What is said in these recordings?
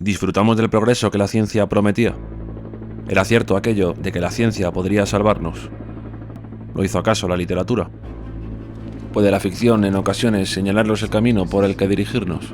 ¿Disfrutamos del progreso que la ciencia prometía? ¿Era cierto aquello de que la ciencia podría salvarnos? ¿Lo hizo acaso la literatura? ¿Puede la ficción en ocasiones señalarnos el camino por el que dirigirnos?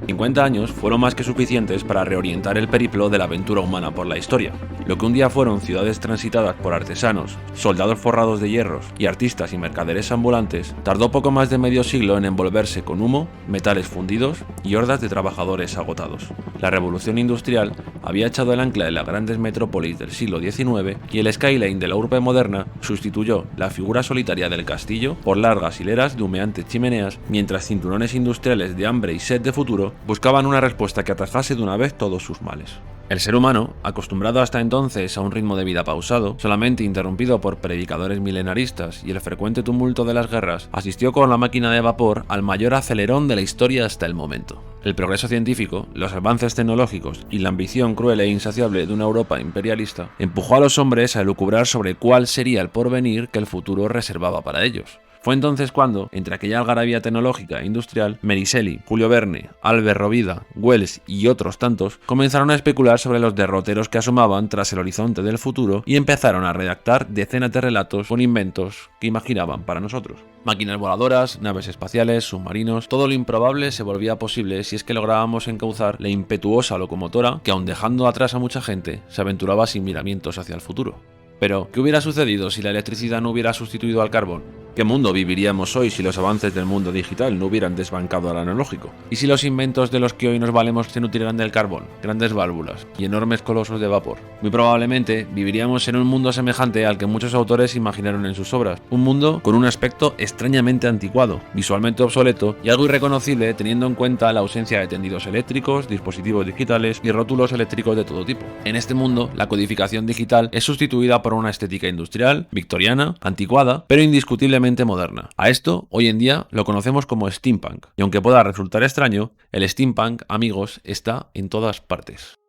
50 años fueron más que suficientes para reorientar el periplo de la aventura humana por la historia. Lo que un día fueron ciudades transitadas por artesanos, soldados forrados de hierros y artistas y mercaderes ambulantes, tardó poco más de medio siglo en envolverse con humo, metales fundidos y hordas de trabajadores agotados. La revolución industrial había echado el ancla en las grandes metrópolis del siglo XIX y el skyline de la urbe moderna sustituyó la figura solitaria del castillo por largas hileras de humeantes chimeneas, mientras cinturones industriales de hambre y sed de futuro buscaban una respuesta que atajase de una vez todos sus males. El ser humano, acostumbrado hasta entonces a un ritmo de vida pausado, solamente interrumpido por predicadores milenaristas y el frecuente tumulto de las guerras, asistió con la máquina de vapor al mayor acelerón de la historia hasta el momento. El progreso científico, los avances tecnológicos y la ambición cruel e insaciable de una Europa imperialista empujó a los hombres a elucubrar sobre cuál sería el porvenir que el futuro reservaba para ellos. Fue entonces cuando, entre aquella algarabía tecnológica e industrial, Mericelli, Julio Verne, Albert Rovida, Wells y otros tantos comenzaron a especular sobre los derroteros que asomaban tras el horizonte del futuro y empezaron a redactar decenas de relatos con inventos que imaginaban para nosotros. Máquinas voladoras, naves espaciales, submarinos, todo lo improbable se volvía posible si es que lográbamos encauzar la impetuosa locomotora que, aun dejando atrás a mucha gente, se aventuraba sin miramientos hacia el futuro. Pero, ¿qué hubiera sucedido si la electricidad no hubiera sustituido al carbón? ¿Qué mundo viviríamos hoy si los avances del mundo digital no hubieran desbancado al analógico? ¿Y si los inventos de los que hoy nos valemos se nutrieran del carbón, grandes válvulas y enormes colosos de vapor? Muy probablemente viviríamos en un mundo semejante al que muchos autores imaginaron en sus obras. Un mundo con un aspecto extrañamente anticuado, visualmente obsoleto y algo irreconocible teniendo en cuenta la ausencia de tendidos eléctricos, dispositivos digitales y rótulos eléctricos de todo tipo. En este mundo, la codificación digital es sustituida por una estética industrial, victoriana, anticuada, pero indiscutiblemente moderna. A esto, hoy en día, lo conocemos como steampunk. Y aunque pueda resultar extraño, el steampunk, amigos, está en todas partes.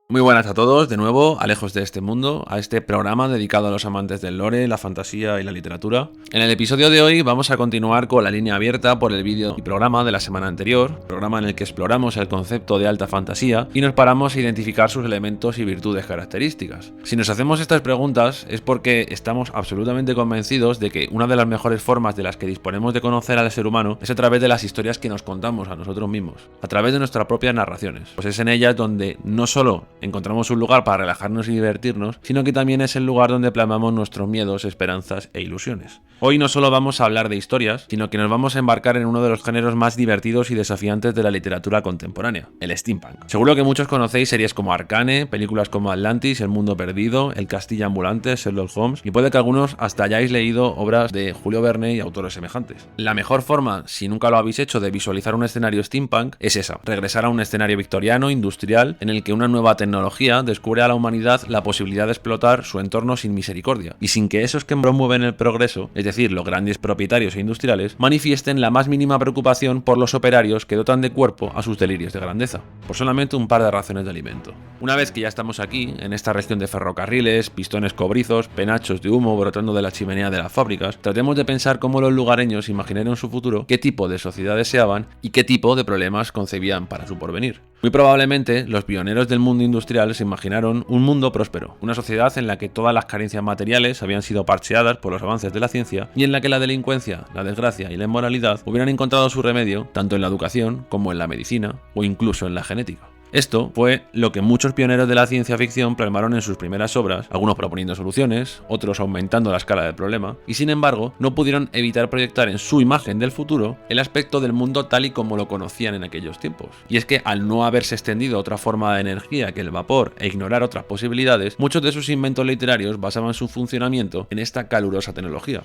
Muy buenas a todos, de nuevo, a Lejos de este mundo, a este programa dedicado a los amantes del lore, la fantasía y la literatura. En el episodio de hoy vamos a continuar con la línea abierta por el vídeo y programa de la semana anterior, programa en el que exploramos el concepto de alta fantasía y nos paramos a identificar sus elementos y virtudes características. Si nos hacemos estas preguntas es porque estamos absolutamente convencidos de que una de las mejores formas de las que disponemos de conocer al ser humano es a través de las historias que nos contamos a nosotros mismos, a través de nuestras propias narraciones, pues es en ellas donde no solo encontramos un lugar para relajarnos y divertirnos, sino que también es el lugar donde plasmamos nuestros miedos, esperanzas e ilusiones. Hoy no solo vamos a hablar de historias, sino que nos vamos a embarcar en uno de los géneros más divertidos y desafiantes de la literatura contemporánea, el steampunk. Seguro que muchos conocéis series como Arcane, películas como Atlantis, El Mundo Perdido, El Castillo Ambulante, Sherlock Holmes, y puede que algunos hasta hayáis leído obras de Julio Verne y autores semejantes. La mejor forma, si nunca lo habéis hecho, de visualizar un escenario steampunk es esa, regresar a un escenario victoriano, industrial, en el que una nueva tecnología descubre a la humanidad la posibilidad de explotar su entorno sin misericordia, y sin que esos que promueven el progreso, es decir, los grandes propietarios e industriales, manifiesten la más mínima preocupación por los operarios que dotan de cuerpo a sus delirios de grandeza, por solamente un par de raciones de alimento. Una vez que ya estamos aquí, en esta región de ferrocarriles, pistones cobrizos, penachos de humo brotando de la chimenea de las fábricas, tratemos de pensar cómo los lugareños imaginaron en su futuro qué tipo de sociedad deseaban y qué tipo de problemas concebían para su porvenir. Muy probablemente, los pioneros del mundo industrial se imaginaron un mundo próspero, una sociedad en la que todas las carencias materiales habían sido parcheadas por los avances de la ciencia y en la que la delincuencia, la desgracia y la inmoralidad hubieran encontrado su remedio tanto en la educación como en la medicina o incluso en la genética. Esto fue lo que muchos pioneros de la ciencia ficción plasmaron en sus primeras obras, algunos proponiendo soluciones, otros aumentando la escala del problema, y sin embargo no pudieron evitar proyectar en su imagen del futuro el aspecto del mundo tal y como lo conocían en aquellos tiempos. Y es que al no haberse extendido otra forma de energía que el vapor e ignorar otras posibilidades, muchos de sus inventos literarios basaban su funcionamiento en esta calurosa tecnología.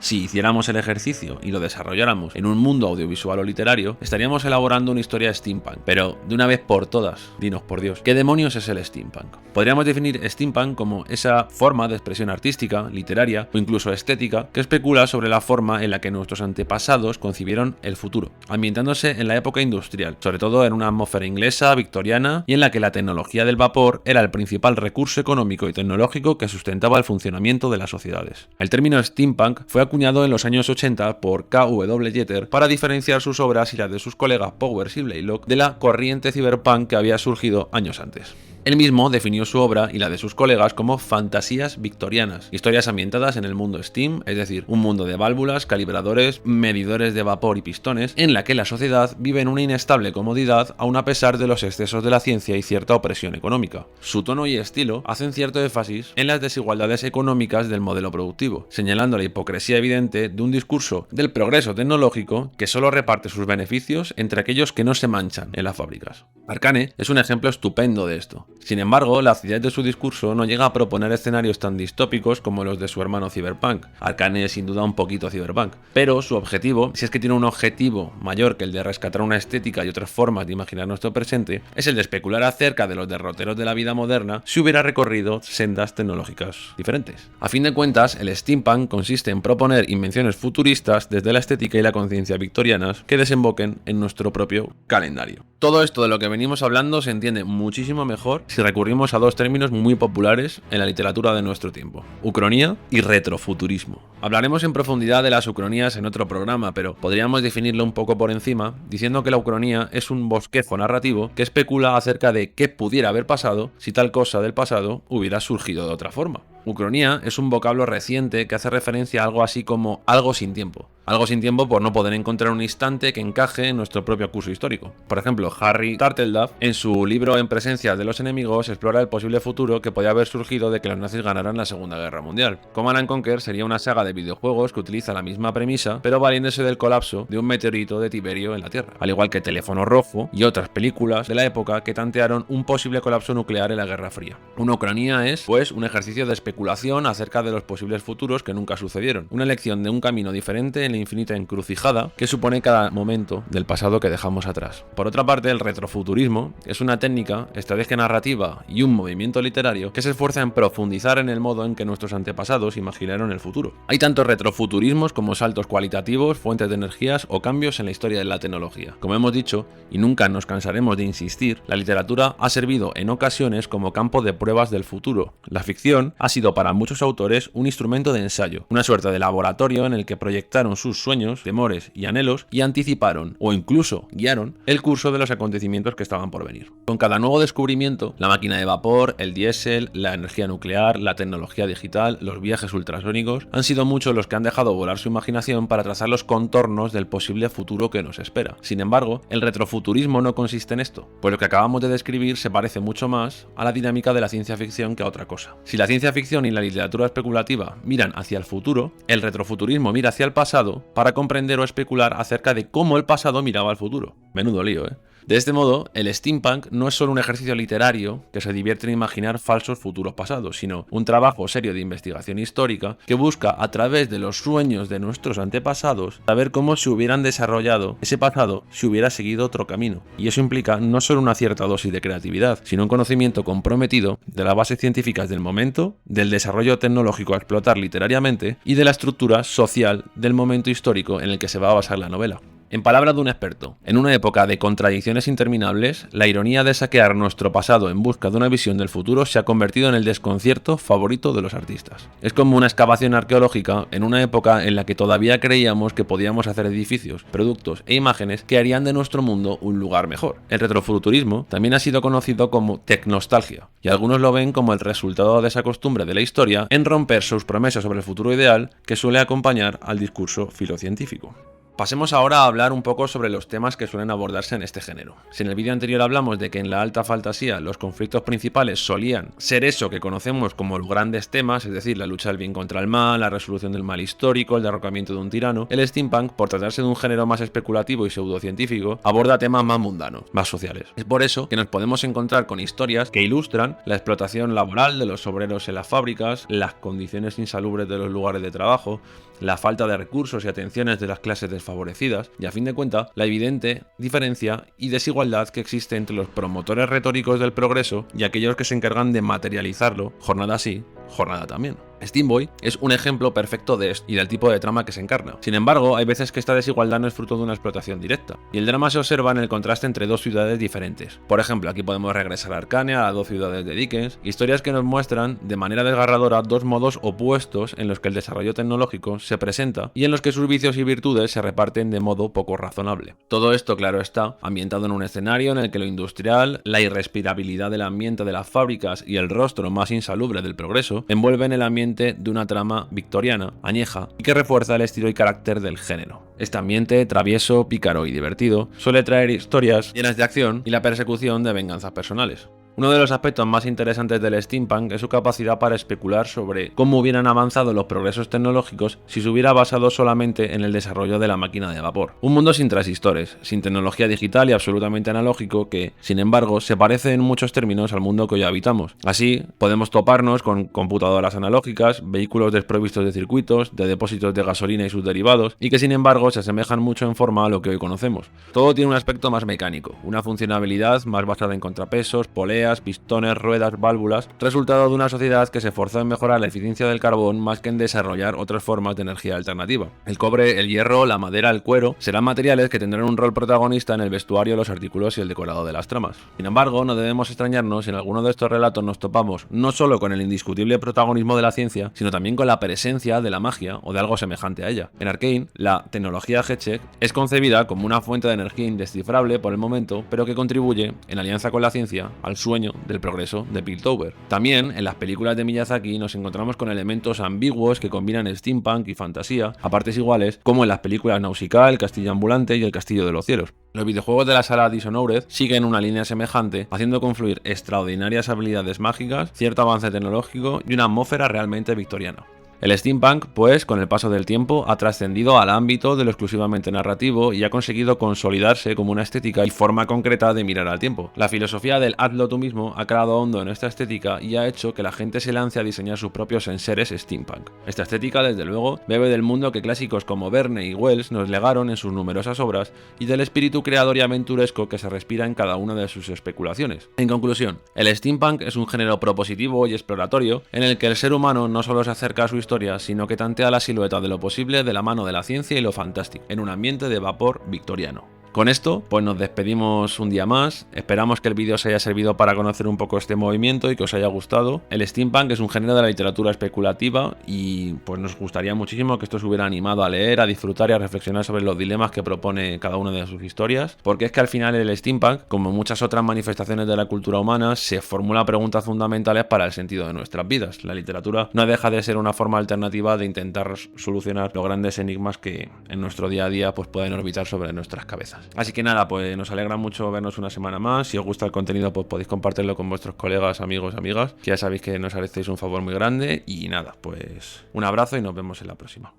Si hiciéramos el ejercicio y lo desarrolláramos en un mundo audiovisual o literario, estaríamos elaborando una historia steampunk. Pero, de una vez por todas, dinos por Dios, ¿qué demonios es el steampunk? Podríamos definir steampunk como esa forma de expresión artística, literaria o incluso estética que especula sobre la forma en la que nuestros antepasados concibieron el futuro, ambientándose en la época industrial, sobre todo en una atmósfera inglesa, victoriana, y en la que la tecnología del vapor era el principal recurso económico y tecnológico que sustentaba el funcionamiento de las sociedades. El término steampunk fue acuñado en los años 80 por K.W. Jeter para diferenciar sus obras y las de sus colegas Powers y Blaylock de la corriente cyberpunk que había surgido años antes. Él mismo definió su obra y la de sus colegas como fantasías victorianas, historias ambientadas en el mundo Steam, es decir, un mundo de válvulas, calibradores, medidores de vapor y pistones, en la que la sociedad vive en una inestable comodidad aun a pesar de los excesos de la ciencia y cierta opresión económica. Su tono y estilo hacen cierto énfasis en las desigualdades económicas del modelo productivo, señalando la hipocresía evidente de un discurso del progreso tecnológico que solo reparte sus beneficios entre aquellos que no se manchan en las fábricas. Arcane es un ejemplo estupendo de esto. Sin embargo, la acidez de su discurso no llega a proponer escenarios tan distópicos como los de su hermano Cyberpunk. Arcane es sin duda un poquito Cyberpunk, pero su objetivo, si es que tiene un objetivo mayor que el de rescatar una estética y otras formas de imaginar nuestro presente, es el de especular acerca de los derroteros de la vida moderna si hubiera recorrido sendas tecnológicas diferentes. A fin de cuentas, el steampunk consiste en proponer invenciones futuristas desde la estética y la conciencia victorianas que desemboquen en nuestro propio calendario. Todo esto de lo que venimos hablando se entiende muchísimo mejor si recurrimos a dos términos muy populares en la literatura de nuestro tiempo: ucronía y retrofuturismo. Hablaremos en profundidad de las ucronías en otro programa, pero podríamos definirlo un poco por encima diciendo que la ucronía es un bosquejo narrativo que especula acerca de qué pudiera haber pasado si tal cosa del pasado hubiera surgido de otra forma. Ucronía es un vocablo reciente que hace referencia a algo así como algo sin tiempo. Algo sin tiempo por no poder encontrar un instante que encaje en nuestro propio curso histórico. Por ejemplo, Harry Turtledove, en su libro En presencia de los enemigos, explora el posible futuro que podía haber surgido de que los nazis ganaran la Segunda Guerra Mundial. Command & Conquer sería una saga de videojuegos que utiliza la misma premisa, pero valiéndose del colapso de un meteorito de Tiberio en la Tierra. Al igual que Teléfono Rojo y otras películas de la época que tantearon un posible colapso nuclear en la Guerra Fría. Una ucronía es, pues, un ejercicio de especulación acerca de los posibles futuros que nunca sucedieron. Una elección de un camino diferente en la infinita encrucijada que supone cada momento del pasado que dejamos atrás. Por otra parte, el retrofuturismo es una técnica, estrategia narrativa y un movimiento literario que se esfuerza en profundizar en el modo en que nuestros antepasados imaginaron el futuro. Hay tantos retrofuturismos como saltos cualitativos, fuentes de energías o cambios en la historia de la tecnología. Como hemos dicho, y nunca nos cansaremos de insistir, la literatura ha servido en ocasiones como campo de pruebas del futuro. La ficción ha sido para muchos autores un instrumento de ensayo, una suerte de laboratorio en el que proyectaron sus sueños, temores y anhelos y anticiparon o incluso guiaron el curso de los acontecimientos que estaban por venir. Con cada nuevo descubrimiento, la máquina de vapor, el diésel, la energía nuclear, la tecnología digital, los viajes ultrasónicos, han sido muchos los que han dejado volar su imaginación para trazar los contornos del posible futuro que nos espera. Sin embargo, el retrofuturismo no consiste en esto, pues lo que acabamos de describir se parece mucho más a la dinámica de la ciencia ficción que a otra cosa. Si la ciencia ficción y la literatura especulativa miran hacia el futuro, el retrofuturismo mira hacia el pasado para comprender o especular acerca de cómo el pasado miraba al futuro. Menudo lío, ¿eh? De este modo, el steampunk no es solo un ejercicio literario que se divierte en imaginar falsos futuros pasados, sino un trabajo serio de investigación histórica que busca, a través de los sueños de nuestros antepasados, saber cómo se hubieran desarrollado ese pasado si hubiera seguido otro camino. Y eso implica no solo una cierta dosis de creatividad, sino un conocimiento comprometido de las bases científicas del momento, del desarrollo tecnológico a explotar literariamente y de la estructura social del momento histórico en el que se va a basar la novela. En palabras de un experto, en una época de contradicciones interminables, la ironía de saquear nuestro pasado en busca de una visión del futuro se ha convertido en el desconcierto favorito de los artistas. Es como una excavación arqueológica en una época en la que todavía creíamos que podíamos hacer edificios, productos e imágenes que harían de nuestro mundo un lugar mejor. El retrofuturismo también ha sido conocido como tecnostalgia, y algunos lo ven como el resultado de esa costumbre de la historia en romper sus promesas sobre el futuro ideal que suele acompañar al discurso filocientífico. Pasemos ahora a hablar un poco sobre los temas que suelen abordarse en este género. Si en el vídeo anterior hablamos de que en la alta fantasía los conflictos principales solían ser eso que conocemos como los grandes temas, es decir, la lucha del bien contra el mal, la resolución del mal histórico, el derrocamiento de un tirano, el steampunk, por tratarse de un género más especulativo y pseudocientífico, aborda temas más mundanos, más sociales. Es por eso que nos podemos encontrar con historias que ilustran la explotación laboral de los obreros en las fábricas, las condiciones insalubres de los lugares de trabajo, la falta de recursos y atenciones de las clases desfavorecidas y, a fin de cuentas, la evidente diferencia y desigualdad que existe entre los promotores retóricos del progreso y aquellos que se encargan de materializarlo, jornada sí, jornada también. Steam Boy es un ejemplo perfecto de esto y del tipo de trama que se encarna. Sin embargo, hay veces que esta desigualdad no es fruto de una explotación directa, y el drama se observa en el contraste entre dos ciudades diferentes. Por ejemplo, aquí podemos regresar a Arcania, a las dos ciudades de Dickens, historias que nos muestran de manera desgarradora dos modos opuestos en los que el desarrollo tecnológico se presenta y en los que sus vicios y virtudes se reparten de modo poco razonable. Todo esto, claro está, ambientado en un escenario en el que lo industrial, la irrespirabilidad del ambiente de las fábricas y el rostro más insalubre del progreso envuelven el ambiente de una trama victoriana, añeja, y que refuerza el estilo y carácter del género. Este ambiente, travieso, pícaro y divertido, suele traer historias llenas de acción y la persecución de venganzas personales. Uno de los aspectos más interesantes del steampunk es su capacidad para especular sobre cómo hubieran avanzado los progresos tecnológicos si se hubiera basado solamente en el desarrollo de la máquina de vapor. Un mundo sin transistores, sin tecnología digital y absolutamente analógico que, sin embargo, se parece en muchos términos al mundo que hoy habitamos. Así, podemos toparnos con computadoras analógicas, vehículos desprovistos de circuitos, de depósitos de gasolina y sus derivados, y que sin embargo se asemejan mucho en forma a lo que hoy conocemos. Todo tiene un aspecto más mecánico, una funcionalidad más basada en contrapesos, poleas, pistones, ruedas, válvulas, resultado de una sociedad que se esforzó en mejorar la eficiencia del carbón más que en desarrollar otras formas de energía alternativa. El cobre, el hierro, la madera, el cuero serán materiales que tendrán un rol protagonista en el vestuario, los artículos y el decorado de las tramas. Sin embargo, no debemos extrañarnos si en alguno de estos relatos nos topamos no solo con el indiscutible protagonismo de la ciencia, sino también con la presencia de la magia o de algo semejante a ella. En Arcane, la tecnología Headcheck es concebida como una fuente de energía indescifrable por el momento, pero que contribuye, en alianza con la ciencia, al sueño del progreso de Piltover. También, en las películas de Miyazaki nos encontramos con elementos ambiguos que combinan steampunk y fantasía a partes iguales, como en las películas Nausicaa, El castillo ambulante y El castillo de los cielos. Los videojuegos de la saga Dishonored siguen una línea semejante, haciendo confluir extraordinarias habilidades mágicas, cierto avance tecnológico y una atmósfera realmente victoriana. El steampunk, pues, con el paso del tiempo, ha trascendido al ámbito de lo exclusivamente narrativo y ha conseguido consolidarse como una estética y forma concreta de mirar al tiempo. La filosofía del hazlo tú mismo ha calado hondo en esta estética y ha hecho que la gente se lance a diseñar sus propios enseres steampunk. Esta estética, desde luego, bebe del mundo que clásicos como Verne y Wells nos legaron en sus numerosas obras y del espíritu creador y aventuresco que se respira en cada una de sus especulaciones. En conclusión, el steampunk es un género propositivo y exploratorio en el que el ser humano no solo se acerca a su historia, sino que tantea la silueta de lo posible de la mano de la ciencia y lo fantástico, en un ambiente de vapor victoriano. Con esto, pues nos despedimos un día más. Esperamos que el vídeo os haya servido para conocer un poco este movimiento y que os haya gustado. El steampunk es un género de la literatura especulativa y pues nos gustaría muchísimo que esto os hubiera animado a leer, a disfrutar y a reflexionar sobre los dilemas que propone cada una de sus historias, porque es que al final el steampunk, como muchas otras manifestaciones de la cultura humana, se formula preguntas fundamentales para el sentido de nuestras vidas. La literatura no deja de ser una forma alternativa de intentar solucionar los grandes enigmas que en nuestro día a día pues pueden orbitar sobre nuestras cabezas. Así que nada, pues nos alegra mucho vernos una semana más. Si os gusta el contenido, pues podéis compartirlo con vuestros colegas, amigos, amigas, que ya sabéis que nos hacéis un favor muy grande. Y nada, pues un abrazo y nos vemos en la próxima.